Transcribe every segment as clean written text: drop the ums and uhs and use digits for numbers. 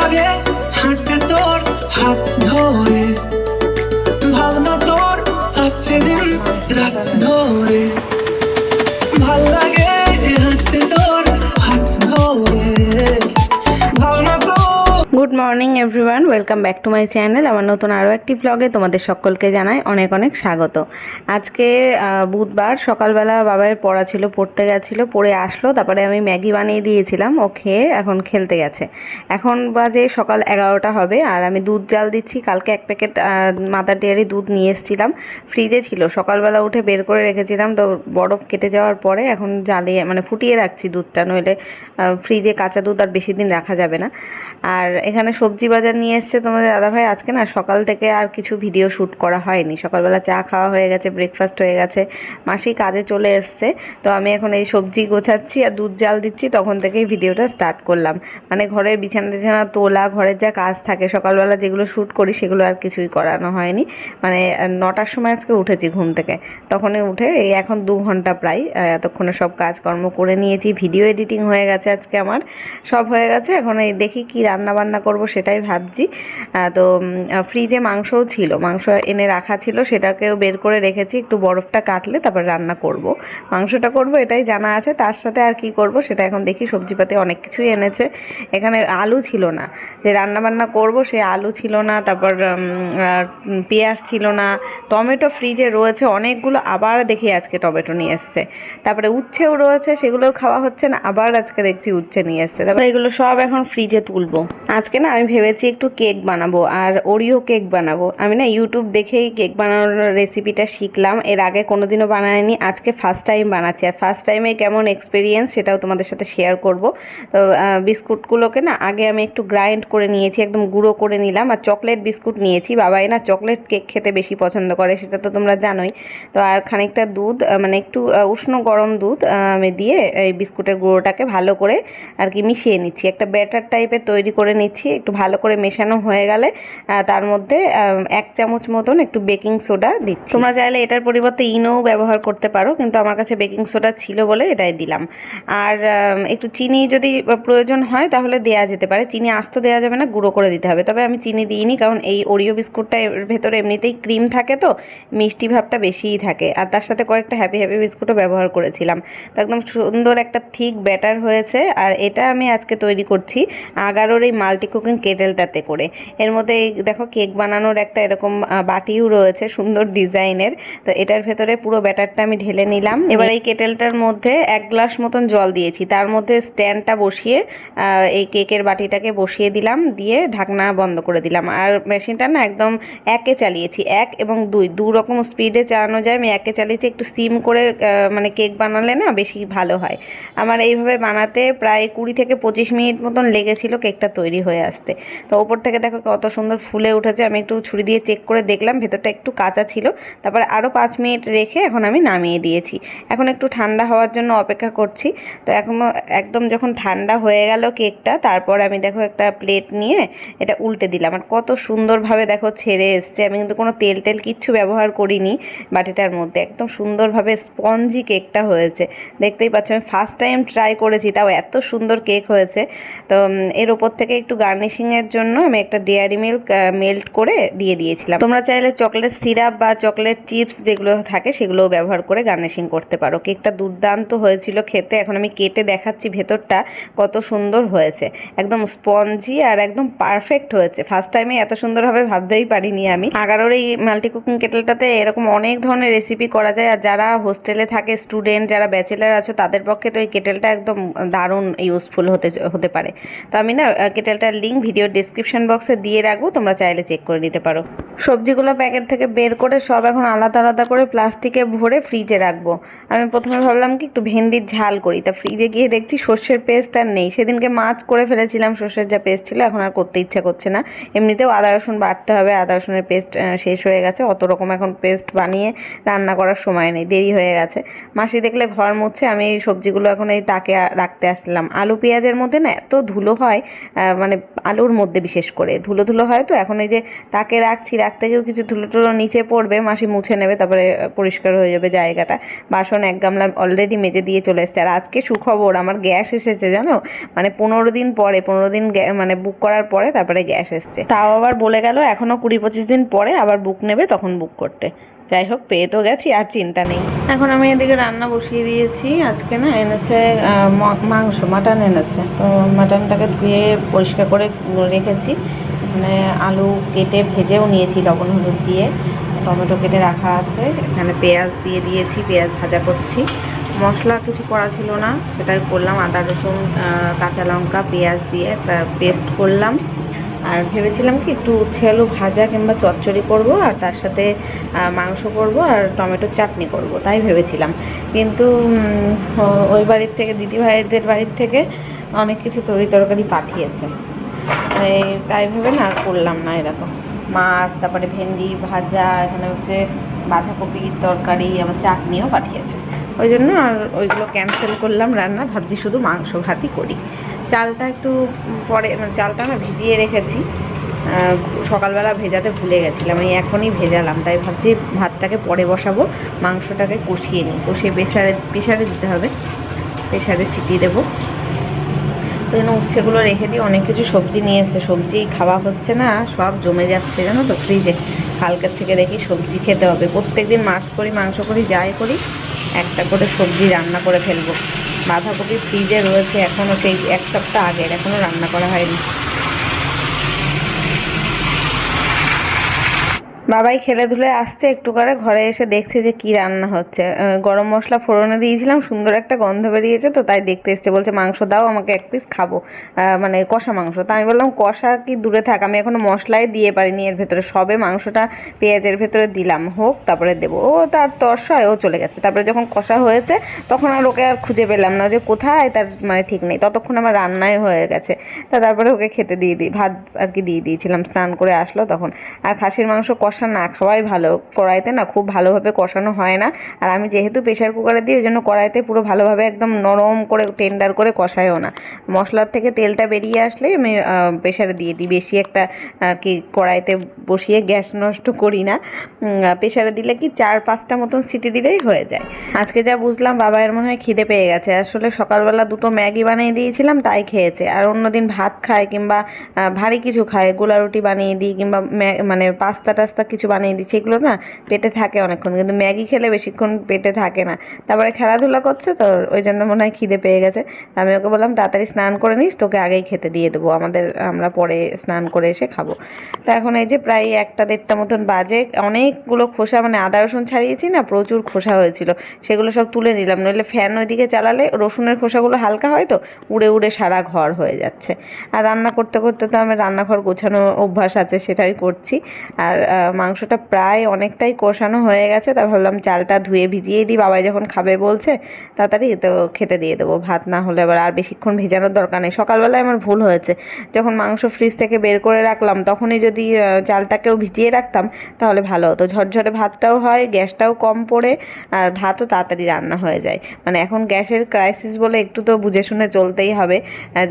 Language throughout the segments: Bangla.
লাগে হাঁটতে তোর হাত ধরে, ভাবনা তোর আসছে দিন রাত ধরে, ভাল লাগে হাঁটতে তোর হাত ধরে, ভাবনা তোর। Good morning everyone, welcome back to my channel. আমার নতুন আরও একটি ব্লগে তোমাদের সকলকে জানাই অনেক অনেক স্বাগত। আজকে বুধবার সকালবেলা বাবার পড়া ছিল, পড়তে গেছিলো, পড়ে আসলো, তারপরে আমি ম্যাগি বানিয়ে দিয়েছিলাম, ও খেয়ে এখন খেলতে গেছে। এখন বাজে সকাল 11টা হবে আর আমি দুধ জাল দিচ্ছি। কালকে এক প্যাকেট মাদার ডেয়ারি দুধ নিয়ে এসেছিলাম, ফ্রিজে ছিল, সকালবেলা উঠে বের করে রেখেছিলাম, তো বরফ কেটে যাওয়ার পরে এখন জ্বালিয়ে মানে ফুটিয়ে রাখছি দুধটা, নইলে ফ্রিজে কাঁচা দুধ আর বেশি দিন রাখা যাবে না। আর এখানে সবজি বাজার নিয়ে এসছে তোমাদের দাদাভাই। আজকে না সকাল থেকে আর কিছু ভিডিও শ্যুট করা হয়নি, সকালবেলা চা খাওয়া হয়ে গেছে, ব্রেকফাস্ট হয়ে গেছে, মাসি কাজে চলে এসছে, তো আমি এখন এই সবজি গোছাচ্ছি আর দুধ জাল দিচ্ছি, তখন থেকেই ভিডিওটা স্টার্ট করলাম। মানে ঘরের বিছানা তোলা, ঘরের যা কাজ থাকে সকালবেলা যেগুলো শ্যুট করি সেগুলো আর কিছুই করানো হয়নি। মানে 9টার সময় আজকে উঠেছি ঘুম থেকে, তখনই উঠে এই এখন 2 ঘন্টা প্রায় এতক্ষণে সব কাজকর্ম করে নিয়েছি, ভিডিও এডিটিং হয়ে গেছে, আজকে আমার সব হয়ে গেছে। এখন এই দেখি কি রান্না বান্না করব সেটাই ভাবছি। তো ফ্রিজে মাংসও ছিল, মাংস এনে রাখা ছিল, সেটাকেও বের করে রেখেছি, একটু বরফটা কাটলে তারপর রান্না করব, মাংসটা করব এটাই জানা আছে। তার সাথে আর কি করব সেটা এখন দেখি। সবজিপাতি অনেক কিছুই এনেছে, এখানে আলু ছিল না, যে রান্না বান্না করব সে আলু ছিল না, তারপর পেঁয়াজ ছিল না, টমেটো ফ্রিজে রয়েছে অনেকগুলো, আবার দেখি আজকে টমেটো নিয়ে এসছে, তারপরে উচ্ছেও রয়েছে, সেগুলোও খাওয়া হচ্ছে না, আবার আজকে দেখছি উচ্ছে নিয়ে এসছে, তারপরে এগুলো সব এখন ফ্রিজে তুলবো। আজকে না আমি ভেবেছি একটু কেক বানাবো আর ওরিও কেক বানাবো। আমি না ইউটিউব দেখেই কেক বানানোর রেসিপিটা শিখলাম, এর আগে কোনোদিনও বানাইনি, আজকে ফার্স্ট টাইম বানাচ্ছি, আর ফার্স্ট টাইমে কেমন এক্সপিরিয়েন্স সেটাও তোমাদের সাথে শেয়ার করব। তো বিস্কুটগুলোকে না আগে আমি একটু গ্রাইন্ড করে নিয়েছি, একদম গুঁড়ো করে নিলাম, আর চকলেট বিস্কুট নিয়েছি, বাবাই না চকলেট কেক খেতে বেশি পছন্দ করে, সেটা তো তোমরা জানোই। তো আর খানিকটা দুধ, মানে একটু উষ্ণ গরম দুধ আমি দিয়ে এই বিস্কুটের গুঁড়োটাকে ভালো করে আর কি মিশিয়ে নিচ্ছি, একটা ব্যাটার টাইপের তৈরি করে নিচ্ছি। একটু ভালো করে মেশানো হয়ে গেলে তার মধ্যে 1 চামচ মতন একটু বেকিং সোডা দিচ্ছি। তোমরা চাইলে এটার পরিবর্তে ইনোও ব্যবহার করতে পারো, কিন্তু আমার কাছে বেকিং সোডা ছিল বলে এটাই দিলাম। আর একটু চিনি যদি প্রয়োজন হয় তাহলে দেওয়া যেতে পারে, চিনি আস্ত দেওয়া যাবে না, গুঁড়ো করে দিতে হবে, তবে আমি চিনি দিইনি, কারণ এই ওরিও বিস্কুটটা এর ভেতরে এমনিতেই ক্রিম থাকে, তো মিষ্টি ভাবটা বেশিই থাকে, আর তার সাথে কয়েকটা হ্যাপি হ্যাপি বিস্কুটও ব্যবহার করেছিলাম, তো একদম সুন্দর একটা থিক ব্যাটার হয়েছে। আর এটা আমি আজকে তৈরি করছি আগারোর এই মাল্টি কুকিং কেটেলটাতে করে। এর মধ্যে দেখো কেক বানানোর একটা এরকম বাটিও রয়েছে সুন্দর ডিজাইনের, তো এটার ভেতরে পুরো ব্যাটারটা আমি ঢেলে নিলাম। এবার এই কেটেলটার মধ্যে 1 গ্লাস মতন জল দিয়েছি, তার মধ্যে স্ট্যান্ডটা বসিয়ে এই কেকের বাটিটাকে বসিয়ে দিলাম, দিয়ে ঢাকনা বন্ধ করে দিলাম। আর মেশিনটা না একদম 1-এ চালিয়েছি, 1 এবং 2 দু রকম স্পিডে চালানো যায়, আমি 1-এ চালিয়েছি, একটু সিম করে মানে কেক বানালে না বেশি ভালো হয়। আমার এইভাবে বানাতে প্রায় 20 থেকে 25 মিনিট মতন লেগেছিল কেকটা তৈরি হয়ে আসতে। তো ওপর থেকে দেখো কত সুন্দর ফুলে উঠেছে, আমি একটু ছুরি দিয়ে চেক করে দেখলাম ভেতরটা একটু কাঁচা ছিল, তারপরে আরও 5 মিনিট রেখে এখন আমি নামিয়ে দিয়েছি। এখন একটু ঠান্ডা হওয়ার জন্য অপেক্ষা করছি। তো এখন একদম যখন ঠান্ডা হয়ে গেল কেকটা, তারপর আমি দেখো একটা প্লেট নিয়ে এটা উল্টে দিলাম, আর কত সুন্দরভাবে দেখো ছেড়ে এসছে। আমি কিন্তু কোনো তেল কিচ্ছু ব্যবহার করিনি বাটিটার মধ্যে, একদম সুন্দরভাবে স্পঞ্জি কেকটা হয়েছে, দেখতেই পাচ্ছ। আমি ফার্স্ট টাইম ট্রাই করেছি, তাও এত সুন্দর কেক হয়েছে। তো এর ওপর থেকে একটু গার্নিশিংয়ের জন্য আমি একটা ডেয়ারি মিল্ক মেল্ট করে দিয়ে দিয়েছিলাম। তোমরা চাইলে চকলেট সিরাপ বা চকলেট চিপস যেগুলো থাকে সেগুলোও ব্যবহার করে গার্নিশিং করতে পারো। কেকটা দুর্দান্ত হয়েছিল খেতে, এখন আমি কেটে দেখাচ্ছি ভেতরটা কত সুন্দর হয়েছে, একদম স্পঞ্জি আর একদম পারফেক্ট হয়েছে। ফার্স্ট টাইমে এত সুন্দরভাবে ভাবতেই পারিনি আমি। আগারোর এই মাল্টি কুকিং কেটেলটাতে এরকম অনেক ধরনের রেসিপি করা যায়, আর যারা হোস্টেলে থাকে, স্টুডেন্ট যারা ব্যাচেলার আছো, তাদের পক্ষে তো এই কেটেলটা একদম দারুণ ইউজফুল হতে পারে। তো আমি না কেটেলটার লিঙ্ক ভিডিও ডিসক্রিপশন বক্সে দিয়ে রাখবো, তোমরা চাইলে চেক করে নিতে পারো। সবজিগুলো প্যাকেট থেকে বের করে সব এখন আলাদা আলাদা করে প্লাস্টিকে ভরে ফ্রিজে রাখবো। আমি প্রথমে ভাবলাম কি একটু ভেন্ডির ঝাল করি, তা ফ্রিজে গিয়ে দেখছি সর্ষের পেস্ট আর নেই। সেদিনকে মাছ করে ফেলেছিলাম, সর্ষের যা পেস্ট ছিল, এখন আর করতে ইচ্ছা করছে না। এমনিতেও আদা রসুন বাটতে হবে, আদা রসুনের পেস্ট শেষ হয়ে গেছে, অত রকম এখন পেস্ট বানিয়ে রান্না করার সময় নেই, দেরি হয়ে গেছে। মাসি দেখলে ঘর মুছছে, আমি এই সবজিগুলো এখন এই তাকে রাখতে আসলাম। আলু পেঁয়াজের মধ্যে না এত ধুলো হয়, মানে আলুর মধ্যে বিশেষ করে ধুলো ধুলো হয় তো, এখন এই যে তাকে রাখতে গিয়েও কিছু ধুলো টুলো নিচে পড়বে, মাসি মুছে নেবে, তারপরে পরিষ্কার হয়ে যাবে জায়গাটা। বাসন এক গামলা অলরেডি মেজে দিয়ে চলে এসেছে। আর আজকে সুখবর, আমার গ্যাস এসেছে জানো, মানে 15 দিন পরে, 15 দিন মানে বুক করার পরে তারপরে গ্যাস এসছে। তাও আবার বলে গেল এখনো 20-25 দিন পরে আবার বুক নেবে, তখন বুক করতে। যাই হোক, পেয়ে তো গেছি, আর চিন্তা নেই। এখন আমি এদিকে রান্না বসিয়ে দিয়েছি। আজকে না এনেছে মাংস, মাটন এনেছে, তো মাটনটাকে ধুয়ে পরিষ্কার করে রেখেছি। মানে আলু কেটে ভেজেও নিয়েছি লবণ হলুদ দিয়ে, টমেটো কেটে রাখা আছে, এখানে পেঁয়াজ দিয়ে দিয়েছি, পেঁয়াজ ভাজা করছি। মশলা কিছু করা ছিল না, সেটাই করলাম, আদা রসুন কাঁচা লঙ্কা পেঁয়াজ দিয়ে একটা পেস্ট করলাম। আর ভেবেছিলাম কি একটু উচ্ছে আলু ভাজা কিংবা চচ্চড়ি করব, আর তার সাথে মাংস করব আর টমেটোর চাটনি করব, তাই ভেবেছিলাম। কিন্তু ওই বাড়ির থেকে, দিদিভাইদের বাড়ির থেকে অনেক কিছু তরকারি পাঠিয়েছে, তাই ভেবে না করলাম না। এরকম মাছ, তারপরে ভেন্ডি ভাজা, এখানে হচ্ছে বাঁধাকপির তরকারি, আমার চাটনিও পাঠিয়েছে, ওই জন্য আর ওইগুলো ক্যান্সেল করলাম রান্না। ভাবছি শুধু মাংস ভাতই করি। চালটা একটু পরে, মানে চালটা না ভিজিয়ে রেখেছি, সকালবেলা ভেজাতে ভুলে গেছিলাম, আমি এখনই ভেজালাম, তাই ভাবছি ভাতটাকে পরে বসাবো, মাংসটাকে কষিয়ে নিই, কষিয়ে প্রেসারে দিতে হবে, প্রেসারে ছিটিয়ে দেবো। তো জন্য উচ্ছেগুলো রেখে দিই। অনেক কিছু সবজি নিয়ে এসছে, সবজি খাওয়া হচ্ছে না, সব জমে যাচ্ছে জানো তো ফ্রিজে। কালকের থেকে দেখি সবজি খেতে হবে, প্রত্যেকদিন মাছ করি মাংস করি যাই করি একটা করে সবজি রান্না করে ফেলবো। বাঁধাকপি ফ্রিজে রয়েছে এখনও, সেই 1 সপ্তাহ আগের, এখনও রান্না করা হয়নি। বাবাই খেলে ধুলে আসছে একটু করে, ঘরে এসে দেখছে যে কি রান্না হচ্ছে। গরম মশলা ফোড়নে দিয়েছিলাম, সুন্দর একটা গন্ধ বেরিয়েছে, তো তাই দেখতে এসছে, বলছে মাংস দাও আমাকে 1 পিস খাবো, মানে কষা মাংস। তা আমি বললাম কষা কি দূরে থাক, আমি এখনো মশলাই দিয়ে পারিনি এর ভেতরে, সবে মাংসটা পেঁয়াজের ভেতরে দিলাম, হোক তারপরে দেবো। ও তার তর্সয় ও চলে গেছে। তারপরে যখন কষা হয়েছে তখন আর ওকে আর খুঁজে পেলাম না, যে কোথায় তার মানে ঠিক নেই, ততক্ষণ আমার রান্নাই হয়ে গেছে। তারপরে ওকে খেতে দিয়ে দিই, ভাত আর কি দিয়ে দিয়েছিলাম, স্নান করে আসলো তখন। আর খাসির মাংস কষা না খাওয়াই ভালো, কড়াইতে না খুব ভালোভাবে কষানো হয় না। আর আমি যেহেতু প্রেশার কুকারে দিই, ওই জন্য কড়াইতে পুরো ভালোভাবে একদম নরম করে টেন্ডার করে কষায়ও না। মশলার থেকে তেলটা বেরিয়ে আসলেই আমি প্রেশারে দিয়ে দিই, বেশি একটা আর কি কড়াইতে বসিয়ে গ্যাস নষ্ট করি না। প্রেশারে দিলে কি 4-5টা মতন সিটি দিলেই হয়ে যায়। আজকে যা বুঝলাম বাবাইয়ের মনে হয় খিদে পেয়ে গেছে, আসলে সকালবেলা 2টো ম্যাগি বানিয়ে দিয়েছিলাম, তাই খেয়েছে। আর অন্যদিন ভাত খায় কিংবা ভারী কিছু খায়, গোলা রুটি বানিয়ে দিই কিংবা মানে পাস্তা টাস্তা কিছু বানিয়ে দিচ্ছি, এগুলো না পেটে থাকে অনেকক্ষণ, কিন্তু ম্যাগি খেলে বেশিক্ষণ পেটে থাকে না। তারপরে খেলাধুলা করছে তো, ওই জন্য মনে হয় খিদে পেয়ে গেছে। আমি ওকে বললাম তাড়াতাড়ি স্নান করে নিস, তোকে আগেই খেতে দিয়ে দেবো, আমরা পরে স্নান করে এসে খাবো। তো এখন এই যে প্রায় 1টা-1.5টা মতন বাজে, অনেকগুলো খোসা, মানে আদা রসুন ছাড়িয়েছি না, প্রচুর খোসা হয়েছিল, সেগুলো সব তুলে নিলাম, নইলে ফ্যান ওইদিকে চালালে রসুনের খোসাগুলো হালকা হয় তো উড়ে উড়ে সারা ঘর হয়ে যাচ্ছে। আর রান্না করতে করতে তো আমার রান্নাঘর গোছানো অভ্যাস আছে, সেটাই করছি। আর মাংসটা প্রায় অনেকটাই কষানো হয়ে গেছে, তা ভাবলাম চালটা ধুয়ে ভিজিয়ে দিই, বাবাই যখন খাবে বলছে তাড়াতাড়ি, তো খেতে দিয়ে দেবো। ভাত না হলে আবার আর বেশিক্ষণ ভেজানোর দরকার নেই। সকালবেলায় আমার ভুল হয়েছে, যখন মাংস ফ্রিজ থেকে বের করে রাখলাম তখনই যদি চালটাকেও ভিজিয়ে রাখতাম তাহলে ভালো হতো, ঝরঝরে ভাতটাও হয়, গ্যাসটাও কম পড়ে, আর ভাতও তাড়াতাড়ি রান্না হয়ে যায়। মানে এখন গ্যাসের ক্রাইসিস বলে একটু তো বুঝে শুনে চলতেই হবে।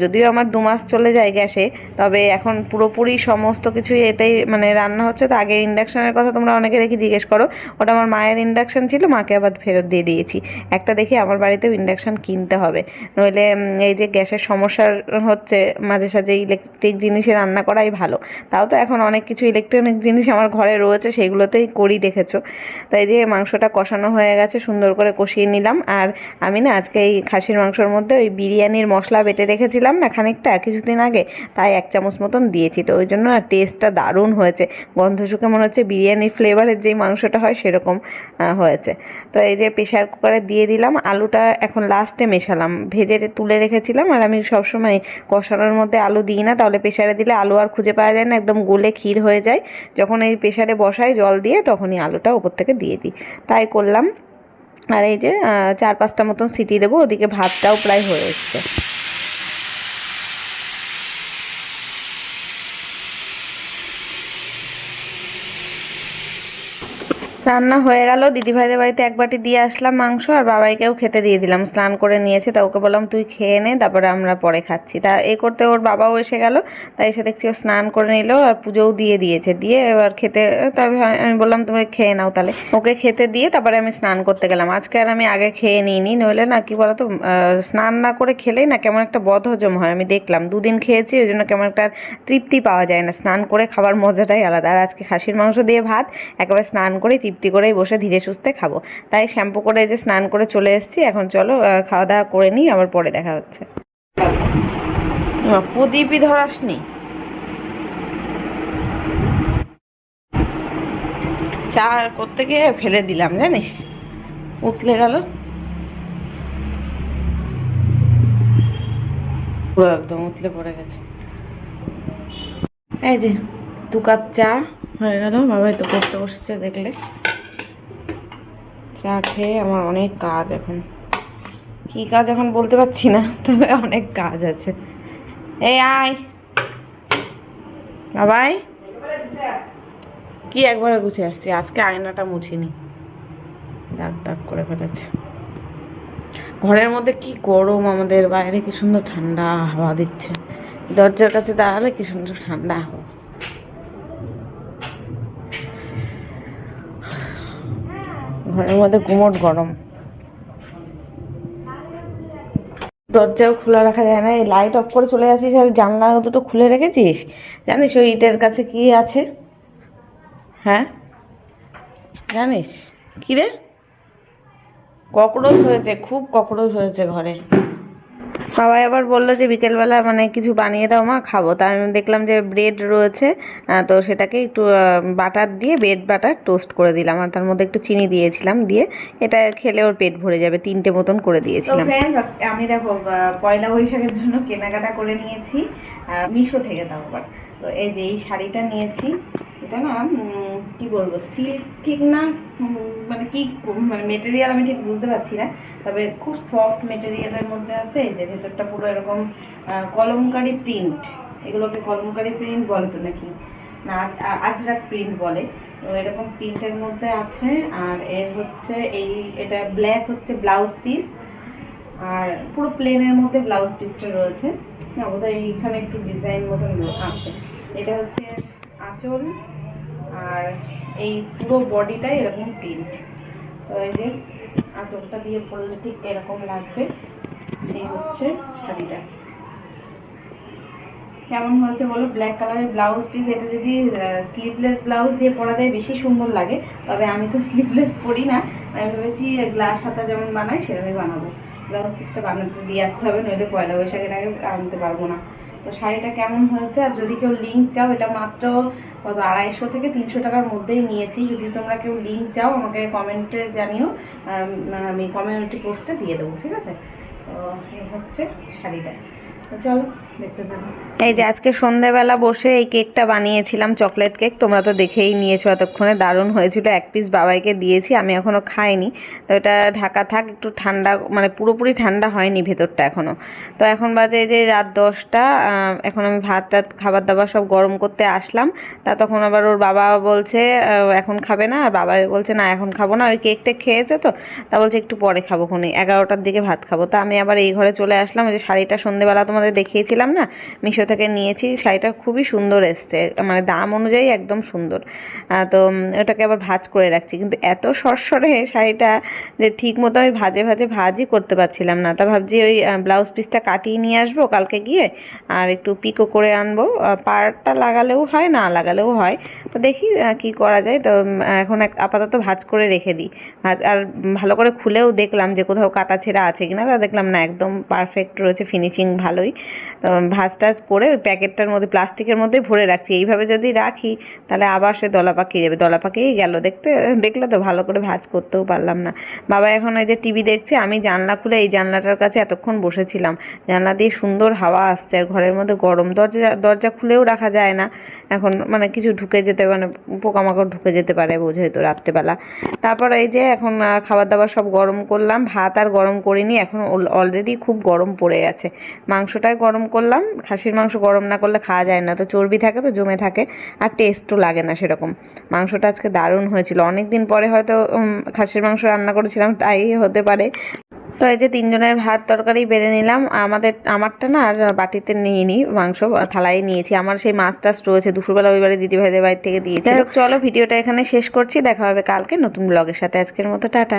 যদিও আমার 2 মাস চলে যায় গ্যাসে, তবে এখন পুরোপুরি সমস্ত কিছুই এতেই মানে রান্না হচ্ছে। তো আগে ইন্ডাকশানের কথা তোমরা অনেকে দেখি জিজ্ঞেস করো, ওটা আমার মায়ের ইন্ডাকশান ছিল, মাকে আবার ফেরত দিয়ে দিয়েছি। একটা দেখি আমার বাড়িতেও ইন্ডাকশান কিনতে হবে, নইলে এই যে গ্যাসের সমস্যার হচ্ছে, মাঝে সাঝে ইলেকট্রিক জিনিসে রান্না করাই ভালো। তাও তো এখন অনেক কিছু ইলেকট্রনিক জিনিস আমার ঘরে রয়েছে, সেগুলোতেই করি দেখেছো। তাই যে মাংসটা কষানো হয়ে গেছে, সুন্দর করে কষিয়ে নিলাম। আর আমি না আজকে এই খাসির মাংসর মধ্যে ওই বিরিয়ানির মশলা বেটে রেখেছিলাম না খানিকটা কিছুদিন আগে, তাই 1 চামচ মতন দিয়েছি, তো ওই জন্য টেস্টটা দারুণ হয়েছে, গন্ধ শুকে মনে হচ্ছে বিরিয়ানির ফ্লেভারের যেই মাংসটা হয় সেরকম হয়েছে। তো এই যে প্রেশার কুকারে দিয়ে দিলাম, আলুটা এখন লাস্টে মেশালাম, ভেজে তুলে রেখেছিলাম। আর আমি সবসময় কষানোর মধ্যে আলু দিই না, তাহলে প্রেশারে দিলে আলু আর খুঁজে পাওয়া যায় না, একদম গলে ক্ষীর হয়ে যায়। যখন এই প্রেশারে বসাই জল দিয়ে, তখনই আলুটা ওপর থেকে দিয়ে দিই, তাই করলাম। আর এই যে 4-5টা মতন সিটি দেবো, ওদিকে ভাতটাও প্রায় হয়ে এসছে। রান্না হয়ে গেল, দিদিভাইদের বাড়িতে এক বাটি দিয়ে আসলাম মাংস, আর বাবাইকেও খেতে দিয়ে দিলাম। স্নান করে নিয়েছে, তা ওকে বললাম তুই খেয়ে নে, তারপরে আমরা পরে খাচ্ছি। তা এই করতে ওর বাবাও এসে গেল, তাই এসে দেখছি ও স্নান করে নিল আর পুজোও দিয়ে দিয়েছে। দিয়ে এবার খেতে, তবে আমি বললাম তুমি খেয়ে নাও তাহলে। ওকে খেতে দিয়ে তারপরে আমি স্নান করতে গেলাম। আজকে আর আমি আগে খেয়ে নিইনি, নইলে না কি বলতো স্নান না করে খেলেই না কেমন একটা বদহজম হয়। আমি দেখলাম 2 দিন খেয়েছি, ওই জন্য কেমন একটা তৃপ্তি পাওয়া যায় না। স্নান করে খাবার মজাটাই আলাদা। আর আজকে খাসির মাংস দিয়ে ভাত, একেবারে স্নান করে তৃপ্তি করেই বসে ধীরে সুস্থে খাবো। তাই শ্যাম্পু করে যে স্নান করে চলে এসেছি। এখন চলো খাওয়া দাওয়া করে নিই, আবার পরে দেখা হচ্ছে। প্রদীপই ধরাসনি, চা করতে গিয়ে ফেলে দিলাম জানিস, উতলে গেল পুরো, একদম উতলে পড়ে গেছে। এই যে 2 কাপ চা হয়ে গেল। বাবাই তো করতে বসছে দেখলে। চা খেয়ে আমার অনেক কাজ, এখন কি কাজ এখন বলতে পারছি না, তবে অনেক কাজ আছে। এই আয় বাবাই, কি একবারে গুছে আসছি। আজকে আয়নাটা মুছিনি, দাগ দাগ করে ফেলেছে। ঘরের মধ্যে কি গরম, আমাদের বাইরে কি সুন্দর ঠান্ডা হাওয়া দিচ্ছে। দরজার কাছে দাঁড়ালে কি সুন্দর ঠান্ডা হাওয়া। ঘরের মধ্যে গুমোট গরম, দরজাও খোলা রাখা যায় না। এই লাইট অফ করে চলে আসিস আর জানলা দুটো খুলে রেখেছিস। জানিস ওই ইটের কাছে কি আছে? হ্যাঁ জানিস কি রে? ককরোচ হয়েছে, খুব ককরোচ হয়েছে ঘরে। বাবাই আবার বললো যে বিকেলবেলা মানে কিছু বানিয়ে দাও মা, খাবো। তা আমি দেখলাম যে ব্রেড রয়েছে, তো সেটাকে একটু বাটার দিয়ে, ব্রেড বাটার টোস্ট করে দিলাম, আর তার মধ্যে একটু চিনি দিয়েছিলাম। দিয়ে এটা খেলে ওর পেট ভরে যাবে। 3টে মতন করে দিয়েছিলাম। আমি দেখো পয়লা বৈশাখের জন্য কেনাকাটা করে নিয়েছি মিশো থেকে। তাও আবার তো এই যে এই শাড়িটা নিয়েছি। এটা না কি বলবো, সিল্ক ঠিক না, মানে কি মানে মেটেরিয়াল আমি ঠিক বুঝতে পারছি না, তবে খুব সফট মেটেরিয়ালের মধ্যে আছে। এই যে ভেতরটা পুরো এরকম কলমকারি প্রিন্ট, এগুলোকে কলমকারি প্রিন্ট বলে তো নাকি না আজরাক প্রিন্ট বলে। তো এরকম প্রিন্টের মধ্যে আছে। আর এর হচ্ছে এটা ব্ল্যাক হচ্ছে ব্লাউজ পিস, আর পুরো প্লেনের মধ্যে ব্লাউজ পিসটা রয়েছে। বোধহয় এইখানে একটু ডিজাইন মতন আছে। এটা হচ্ছে আঁচল, আর এই পুরো বডিটাই এরকম প্রিন্ট। তো এই যে আঁচলটা দিয়ে পরলে ঠিক এরকম লাগবে। এই হচ্ছে শাড়িটা, কেমন হয়েছে বলো? ব্ল্যাক কালারের ব্লাউজ পিস। এটা যদি স্লিভলেস ব্লাউজ দিয়ে পরা যায় বেশি সুন্দর লাগে, তবে আমি তো স্লিভলেস পরি না। আমি ভেবেছি গ্লাস হাতা যেমন বানাই সেরকমই বানাবো। ব্লাউজ পিসটা বানাতে দিয়ে আসতে হবে, নইলে পয়লা বৈশাখের আগে আনতে পারবো না। তো শাড়িটা কেমন হয়েছে, আর যদি কেউ লিঙ্ক চাও, এটা মাত্র কত 250 থেকে 300 টাকার মধ্যেই নিয়েছি। যদি তোমরা কেউ লিঙ্ক চাও আমাকে কমেন্টে জানিও, আমি কমিউনিটি পোস্টে দিয়ে দেবো, ঠিক আছে? তো এই হচ্ছে শাড়িটা। চলো দেখতে থাকো। এই যে আজকে সন্ধ্যাবেলা বসে এই কেকটা বানিয়েছিলাম, চকলেট কেক। তোমরা তো দেখেই নিয়েছো এতক্ষণে, দারুণ হয়েছিল। 1 পিস বাবাইকে দিয়েছি, আমি এখনো খাইনি। তো এটা ঢাকা থাক, একটু ঠান্ডা, মানে পুরোপুরি ঠান্ডা হয়নি ভেতরটা এখনো। তো এখন বাজে যে রাত 10টা। এখন আমি ভাত টাত খাবার দাবার সব গরম করতে আসলাম। তা তখন আবার ওর বাবা বলছে এখন খাবে না, আর বাবা বলছে না এখন খাবো না, ওই কেকটা খেয়েছে তো, তা বলছে একটু পরে খাবো, খুনি 11টার দিকে ভাত খাবো। তা আমি আবার এই ঘরে চলে আসলাম। ওই যে শাড়িটা সন্ধ্যেবেলা তোমাদের দেখিয়েছিলাম না, মিশো থেকে নিয়েছি। শাড়িটা খুবই সুন্দর এসছে, মানে দাম অনুযায়ী একদম সুন্দর। তো ওটাকে আবার ভাঁজ করে রাখছি, কিন্তু এত সরসরে শাড়িটা যে ঠিক মতো আমি ভাজই করতে পারছিলাম না। তা ভাবছি ওই ব্লাউজ পিসটা কাটিয়ে নিয়ে আসবো কালকে গিয়ে, আর একটু পিকো করে আনবো। পাড়টা লাগালেও হয়, না লাগালেও হয়। তো দেখি কি করা যায়। তো এখন আপাতত ভাঁজ করে রেখে দিই। আর ভালো করে খুলেও দেখলাম যে কোথাও কাটা ছেঁড়া আছে কিনা, তা দেখলাম না, একদম পারফেক্ট রয়েছে, ফিনিশিং ভালোই। তো ভাঁজ টাজ করে ওই প্যাকেটটার মধ্যে, প্লাস্টিকের মধ্যে ভরে রাখছি। এইভাবে যদি রাখি তাহলে আবার সে দলা পাকিয়ে যাবে। দলা পাকিয়েই গেল, দেখলে তো ভালো করে ভাঁজ করতেও পারলাম না। বাবা এখন ওই যে টিভি দেখছে, আমি জানলা খুলে এই জানলাটার কাছে এতক্ষণ বসেছিলাম। জানলা দিয়ে সুন্দর হাওয়া আসছে, আর ঘরের মধ্যে গরম। দরজা খুলেও রাখা যায় না এখন, মানে কিছু ঢুকে যেতে, মানে পোকামাকড় ঢুকে যেতে পারে, বোঝোই তো রাত্রেবেলা। তারপর এই যে এখন খাবার দাবার সব গরম করলাম। ভাত আর গরম করিনি, এখন অলরেডি খুব গরম পড়ে গেছে। মাংস মাংসটাই গরম করলাম। খাসির মাংস গরম না করলে খাওয়া যায় না, তো চর্বি থাকে তো জমে থাকে, আর টেস্টও লাগে না সেরকম। মাংসটা আজকে দারুণ হয়েছিল, অনেক দিন পরে হয়তো খাসির মাংস রান্না করেছিলাম, তাই হতে পারে। তো এই যে 3 জনের ভাত তরকারি বেড়ে নিলাম। আমারটা না আর বাটিতে নিইনি, মাংস থালায় নিয়েছি। আমার সেই মাছ টাছ রয়েছে, দুপুরবেলা ওই বাড়ি দিদি ভাইদের বাড়ি থেকে দিয়েছি। চলো ভিডিওটা এখানে শেষ করছি, দেখা হবে কালকে নতুন ব্লগের সাথে। আজকের মতো টাটা।